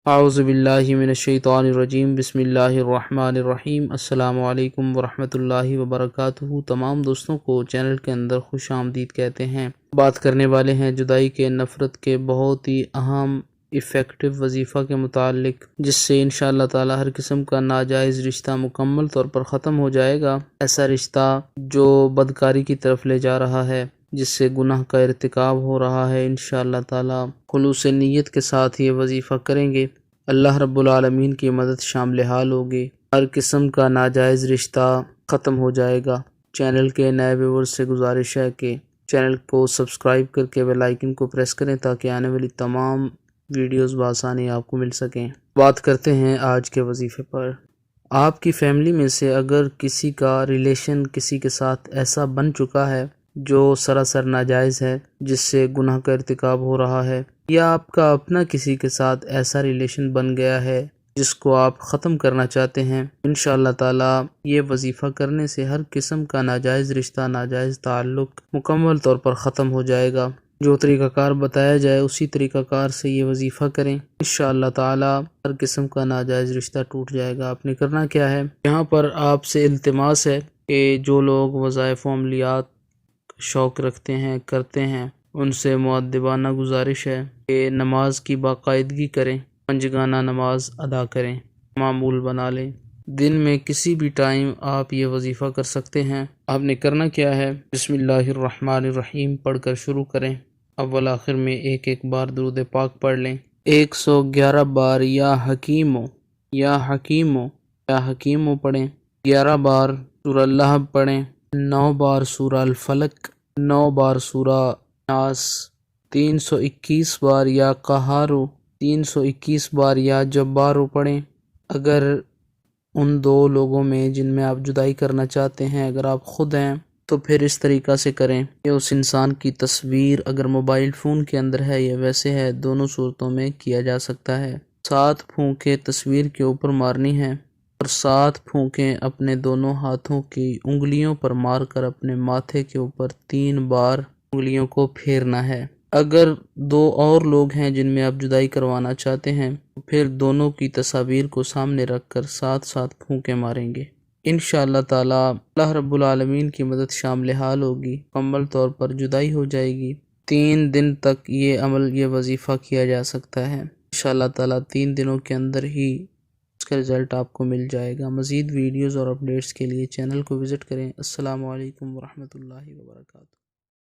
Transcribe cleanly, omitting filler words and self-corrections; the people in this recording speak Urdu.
اعوذ باللہ من الشیطان الرجیم بسم اللہ الرحمن الرحیم۔ السلام علیکم ورحمۃ اللہ وبرکاتہ۔ تمام دوستوں کو چینل کے اندر خوش آمدید کہتے ہیں۔ بات کرنے والے ہیں جدائی کے، نفرت کے بہت ہی اہم افیکٹو وظیفہ کے متعلق، جس سے انشاءاللہ تعالی ہر قسم کا ناجائز رشتہ مکمل طور پر ختم ہو جائے گا۔ ایسا رشتہ جو بدکاری کی طرف لے جا رہا ہے، جس سے گناہ کا ارتکاب ہو رہا ہے، انشاءاللہ تعالی خلوص نیت کے ساتھ یہ وظیفہ کریں گے، اللہ رب العالمین کی مدد شامل حال ہوگی، ہر قسم کا ناجائز رشتہ ختم ہو جائے گا۔ چینل کے نئے ویورز سے گزارش ہے کہ چینل کو سبسکرائب کر کے بیل آئیکن کو پریس کریں تاکہ آنے والی تمام ویڈیوز بآسانی آپ کو مل سکیں۔ بات کرتے ہیں آج کے وظیفے پر۔ آپ کی فیملی میں سے اگر کسی کا ریلیشن کسی کے ساتھ ایسا بن چکا ہے جو سراسر ناجائز ہے، جس سے گناہ کا ارتکاب ہو رہا ہے، یا آپ کا اپنا کسی کے ساتھ ایسا ریلیشن بن گیا ہے جس کو آپ ختم کرنا چاہتے ہیں، انشاءاللہ تعالی یہ وظیفہ کرنے سے ہر قسم کا ناجائز رشتہ، ناجائز تعلق مکمل طور پر ختم ہو جائے گا۔ جو طریقہ کار بتایا جائے اسی طریقہ کار سے یہ وظیفہ کریں، انشاءاللہ تعالی ہر قسم کا ناجائز رشتہ ٹوٹ جائے گا۔ آپ نے کرنا کیا ہے، یہاں پر آپ سے التماس ہے کہ جو لوگ وظائف و عملیات شوق رکھتے ہیں، کرتے ہیں، ان سے مؤدبانہ گزارش ہے کہ نماز کی باقاعدگی کریں، پنجگانہ نماز ادا کریں، معمول بنا لیں۔ دن میں کسی بھی ٹائم آپ یہ وظیفہ کر سکتے ہیں۔ آپ نے کرنا کیا ہے، بسم اللہ الرحمن الرحیم پڑھ کر شروع کریں، اول آخر میں ایک ایک بار درود پاک پڑھ لیں، 111 بار یا حکیمو یا حکیمو یا حکیمو پڑھیں، 11 بار سورہ اللہب پڑھیں، 9 بار سورہ الفلق، 9 بار سورہ ناس، 321 بار یا قہارو، 321 بار یا جبارو پڑھیں۔ اگر ان دو لوگوں میں جن میں آپ جدائی کرنا چاہتے ہیں اگر آپ خود ہیں تو پھر اس طریقہ سے کریں کہ اس انسان کی تصویر اگر موبائل فون کے اندر ہے یا ویسے ہے، دونوں صورتوں میں کیا جا سکتا ہے۔ 7 پھونکیں تصویر کے اوپر مارنی ہیں اور 7 پھونکیں اپنے دونوں ہاتھوں کی انگلیوں پر مار کر اپنے ماتھے کے اوپر 3 بار انگلیوں کو پھیرنا ہے۔ اگر 2 اور لوگ ہیں جن میں آپ جدائی کروانا چاہتے ہیں تو پھر دونوں کی تصاویر کو سامنے رکھ کر 7 پھونکیں ماریں گے، انشاءاللہ تعالی اللہ رب العالمین کی مدد شامل حال ہوگی، مکمل طور پر جدائی ہو جائے گی۔ 3 دن تک یہ عمل، یہ وظیفہ کیا جا سکتا ہے، انشاءاللہ تعالی 3 دنوں کے اندر ہی اس کا رزلٹ آپ کو مل جائے گا۔ مزید ویڈیوز اور اپڈیٹس کے لیے چینل کو وزٹ کریں۔ السلام علیکم ورحمۃ اللہ وبرکاتہ۔